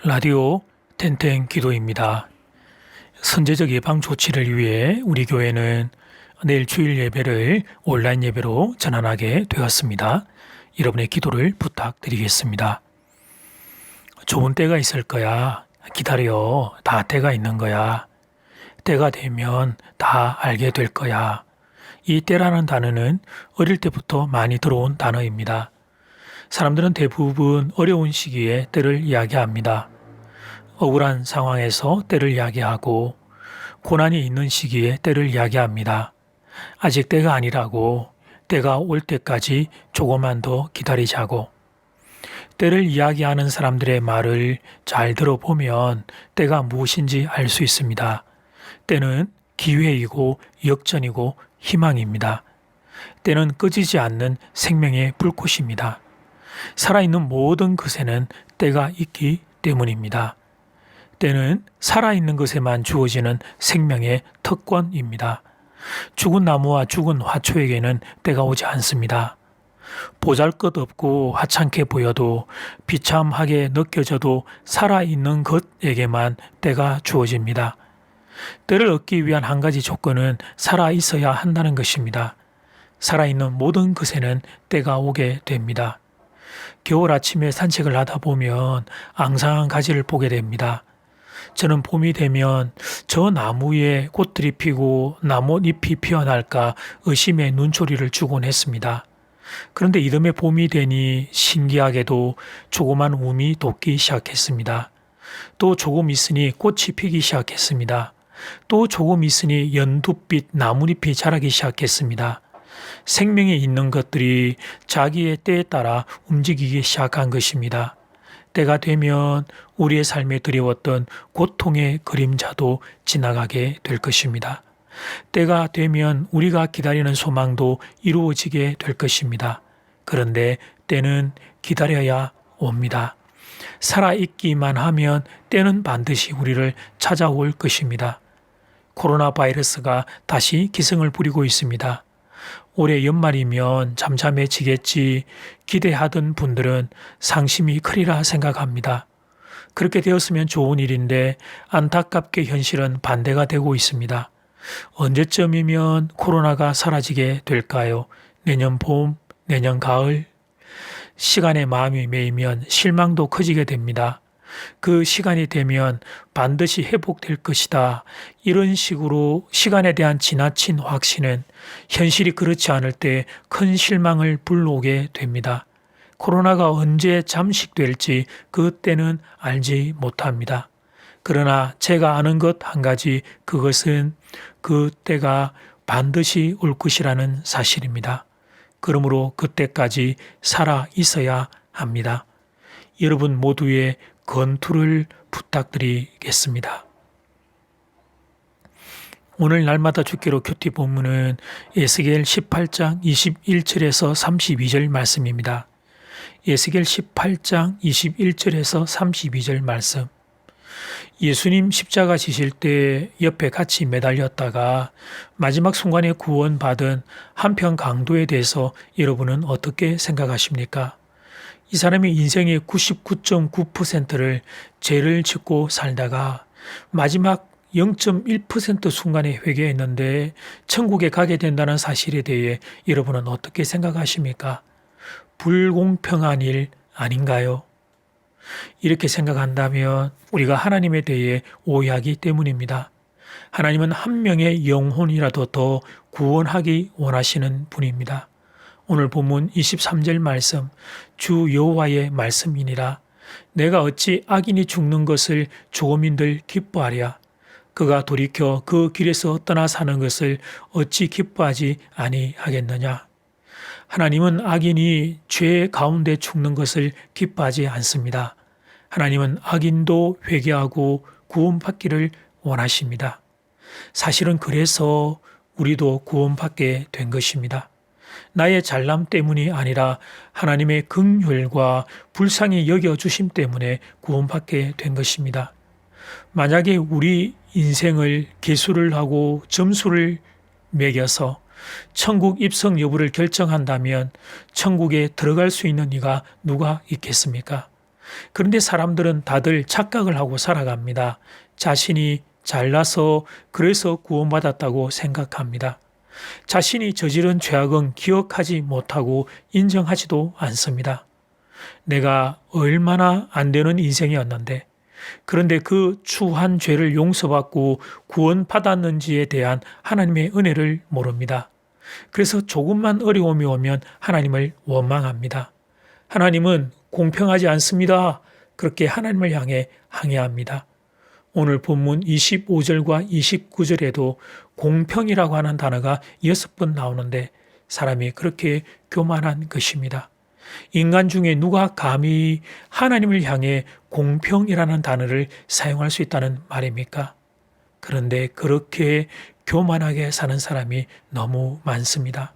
라디오 텐텐 기도입니다. 선제적 예방 조치를 위해 우리 교회는 내일 주일 예배를 온라인 예배로 전환하게 되었습니다. 여러분의 기도를 부탁드리겠습니다. 좋은 때가 있을 거야. 기다려. 다 때가 있는 거야. 때가 되면 다 알게 될 거야. 이 때라는 단어는 어릴 때부터 많이 들어온 단어입니다. 사람들은 대부분 어려운 시기에 때를 이야기합니다. 억울한 상황에서 때를 이야기하고 고난이 있는 시기에 때를 이야기합니다. 아직 때가 아니라고, 때가 올 때까지 조금만 더 기다리자고. 때를 이야기하는 사람들의 말을 잘 들어보면 때가 무엇인지 알 수 있습니다. 때는 기회이고 역전이고 희망입니다. 때는 꺼지지 않는 생명의 불꽃입니다. 살아있는 모든 것에는 때가 있기 때문입니다. 때는 살아있는 것에만 주어지는 생명의 특권입니다. 죽은 나무와 죽은 화초에게는 때가 오지 않습니다. 보잘것없고 하찮게 보여도 비참하게 느껴져도 살아있는 것에게만 때가 주어집니다. 때를 얻기 위한 한 가지 조건은 살아있어야 한다는 것입니다. 살아있는 모든 것에는 때가 오게 됩니다. 겨울 아침에 산책을 하다 보면 앙상한 가지를 보게 됩니다. 저는 봄이 되면 저 나무에 꽃들이 피고 나뭇잎이 피어날까 의심의 눈초리를 주곤 했습니다. 그런데 이듬해 봄이 되니 신기하게도 조그만 움이 돋기 시작했습니다. 또 조금 있으니 꽃이 피기 시작했습니다. 또 조금 있으니 연두빛 나뭇잎이 자라기 시작했습니다. 생명이 있는 것들이 자기의 때에 따라 움직이기 시작한 것입니다. 때가 되면 우리의 삶에 드리웠던 고통의 그림자도 지나가게 될 것입니다. 때가 되면 우리가 기다리는 소망도 이루어지게 될 것입니다. 그런데 때는 기다려야 옵니다. 살아있기만 하면 때는 반드시 우리를 찾아올 것입니다. 코로나 바이러스가 다시 기승을 부리고 있습니다. 올해 연말이면 잠잠해지겠지 기대하던 분들은 상심이 크리라 생각합니다. 그렇게 되었으면 좋은 일인데 안타깝게 현실은 반대가 되고 있습니다. 언제쯤이면 코로나가 사라지게 될까요? 내년 봄, 내년 가을? 시간에 마음이 메이면 실망도 커지게 됩니다. 그 시간이 되면 반드시 회복될 것이다. 이런 식으로 시간에 대한 지나친 확신은 현실이 그렇지 않을 때 큰 실망을 불러오게 됩니다. 코로나가 언제 잠식될지 그때는 알지 못합니다. 그러나 제가 아는 것 한 가지, 그것은 그때가 반드시 올 것이라는 사실입니다. 그러므로 그때까지 살아 있어야 합니다. 여러분 모두의 건투를 부탁드리겠습니다. 오늘 날마다 주기로 큐티 본문은 에스겔 18장 21절에서 32절 말씀입니다. 에스겔 18장 21절에서 32절 말씀. 예수님 십자가 지실 때 옆에 같이 매달렸다가 마지막 순간에 구원받은 한편 강도에 대해서 여러분은 어떻게 생각하십니까? 이 사람이 인생의 99.9%를 죄를 짓고 살다가 마지막 0.1% 순간에 회개했는데 천국에 가게 된다는 사실에 대해 여러분은 어떻게 생각하십니까? 불공평한 일 아닌가요? 이렇게 생각한다면 우리가 하나님에 대해 오해하기 때문입니다. 하나님은 한 명의 영혼이라도 더 구원하기 원하시는 분입니다. 오늘 본문 23절 말씀, 주 여호와의 말씀이니라. 내가 어찌 악인이 죽는 것을 조민들 기뻐하랴. 그가 돌이켜 그 길에서 떠나 사는 것을 어찌 기뻐하지 아니하겠느냐. 하나님은 악인이 죄 가운데 죽는 것을 기뻐하지 않습니다. 하나님은 악인도 회개하고 구원받기를 원하십니다. 사실은 그래서 우리도 구원받게 된 것입니다. 나의 잘남 때문이 아니라 하나님의 긍휼과 불쌍히 여겨주심 때문에 구원받게 된 것입니다. 만약에 우리 인생을 계수를 하고 점수를 매겨서 천국 입성 여부를 결정한다면 천국에 들어갈 수 있는 이가 누가 있겠습니까? 그런데 사람들은 다들 착각을 하고 살아갑니다. 자신이 잘나서 그래서 구원받았다고 생각합니다. 자신이 저지른 죄악은 기억하지 못하고 인정하지도 않습니다. 내가 얼마나 안 되는 인생이었는데, 그런데 그 추한 죄를 용서받고 구원받았는지에 대한 하나님의 은혜를 모릅니다. 그래서 조금만 어려움이 오면 하나님을 원망합니다. 하나님은 공평하지 않습니다. 그렇게 하나님을 향해 항의합니다. 오늘 본문 25절과 29절에도 공평이라고 하는 단어가 6번 나오는데 사람이 그렇게 교만한 것입니다. 인간 중에 누가 감히 하나님을 향해 공평이라는 단어를 사용할 수 있다는 말입니까? 그런데 그렇게 교만하게 사는 사람이 너무 많습니다.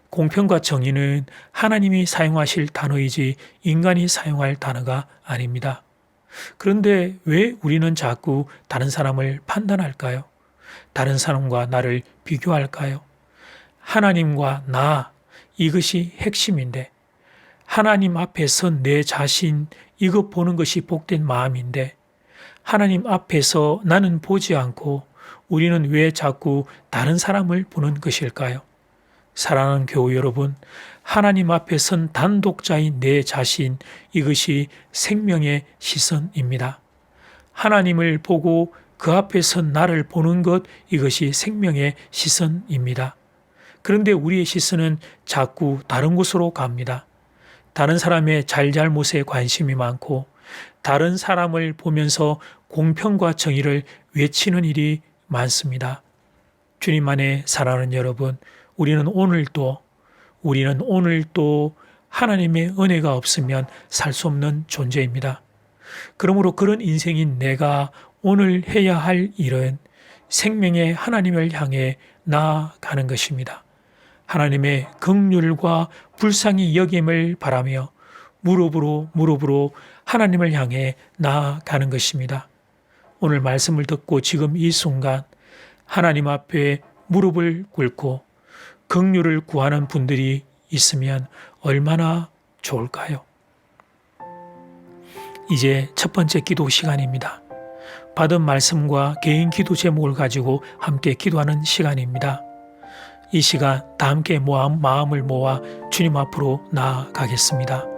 공평과 정의는 하나님이 사용하실 단어이지 인간이 사용할 단어가 아닙니다. 그런데 왜 우리는 자꾸 다른 사람을 판단할까요? 다른 사람과 나를 비교할까요? 하나님과 나, 이것이 핵심인데, 하나님 앞에 선 내 자신, 이것 보는 것이 복된 마음인데, 하나님 앞에서 나는 보지 않고 우리는 왜 자꾸 다른 사람을 보는 것일까요? 사랑하는 교우 여러분, 하나님 앞에 선 단독자인 내 자신, 이것이 생명의 시선입니다. 하나님을 보고 그 앞에 선 나를 보는 것, 이것이 생명의 시선입니다. 그런데 우리의 시선은 자꾸 다른 곳으로 갑니다. 다른 사람의 잘잘못에 관심이 많고 다른 사람을 보면서 공평과 정의를 외치는 일이 많습니다. 주님 안에 사랑하는 여러분, 우리는 오늘도 하나님의 은혜가 없으면 살 수 없는 존재입니다. 그러므로 그런 인생인 내가 오늘 해야 할 일은 생명의 하나님을 향해 나아가는 것입니다. 하나님의 긍휼과 불쌍히 여김을 바라며 무릎으로 하나님을 향해 나아가는 것입니다. 오늘 말씀을 듣고 지금 이 순간 하나님 앞에 무릎을 꿇고 긍휼을 구하는 분들이 있으면 얼마나 좋을까요? 이제 첫 번째 기도 시간입니다. 받은 말씀과 개인 기도 제목을 가지고 함께 기도하는 시간입니다. 이 시간 다 함께 마음을 모아 주님 앞으로 나아가겠습니다.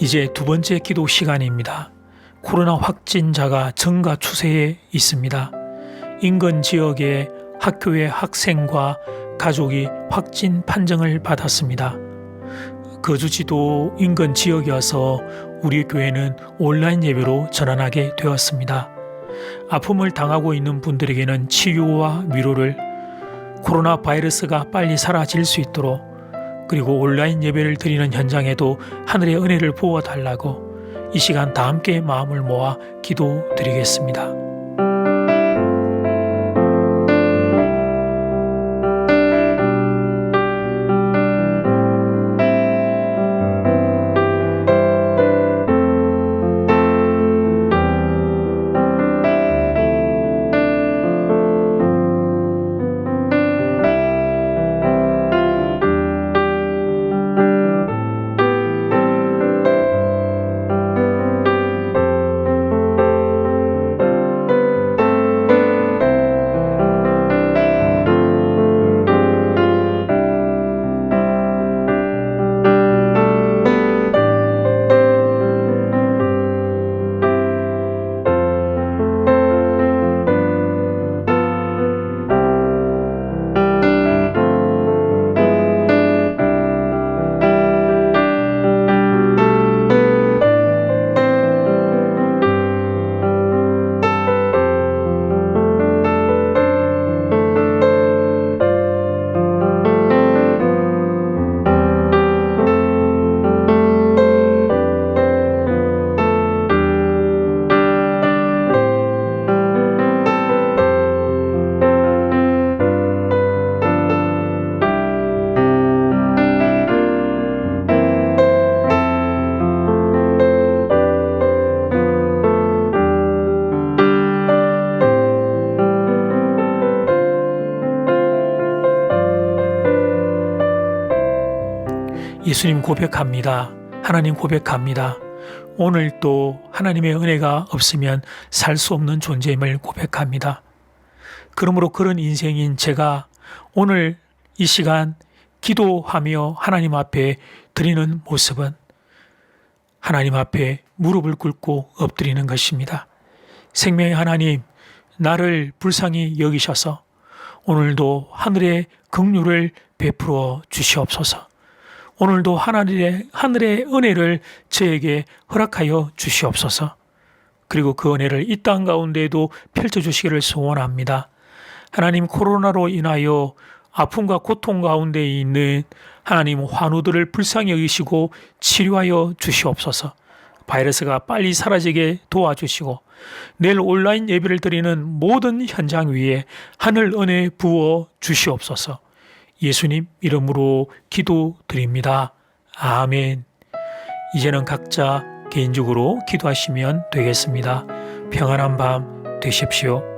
이제 두 번째 기도 시간입니다. 코로나 확진자가 증가 추세에 있습니다. 인근 지역의 학교의 학생과 가족이 확진 판정을 받았습니다. 거주지도 인근 지역이어서 우리 교회는 온라인 예배로 전환하게 되었습니다. 아픔을 당하고 있는 분들에게는 치유와 위로를, 코로나 바이러스가 빨리 사라질 수 있도록, 그리고 온라인 예배를 드리는 현장에도 하늘의 은혜를 부어달라고 이 시간 다 함께 마음을 모아 기도드리겠습니다. 예수님 고백합니다. 하나님 고백합니다. 오늘 또 하나님의 은혜가 없으면 살 수 없는 존재임을 고백합니다. 그러므로 그런 인생인 제가 오늘 이 시간 기도하며 하나님 앞에 드리는 모습은 하나님 앞에 무릎을 꿇고 엎드리는 것입니다. 생명의 하나님, 나를 불쌍히 여기셔서 오늘도 하늘의 긍휼을 베풀어 주시옵소서. 오늘도 하늘의 은혜를 저에게 허락하여 주시옵소서. 그리고 그 은혜를 이 땅 가운데에도 펼쳐주시기를 소원합니다. 하나님, 코로나로 인하여 아픔과 고통 가운데 있는 하나님 환우들을 불쌍히 여기시고 치료하여 주시옵소서. 바이러스가 빨리 사라지게 도와주시고 내일 온라인 예배를 드리는 모든 현장 위에 하늘 은혜 부어 주시옵소서. 예수님 이름으로 기도드립니다. 아멘. 이제는 각자 개인적으로 기도하시면 되겠습니다. 평안한 밤 되십시오.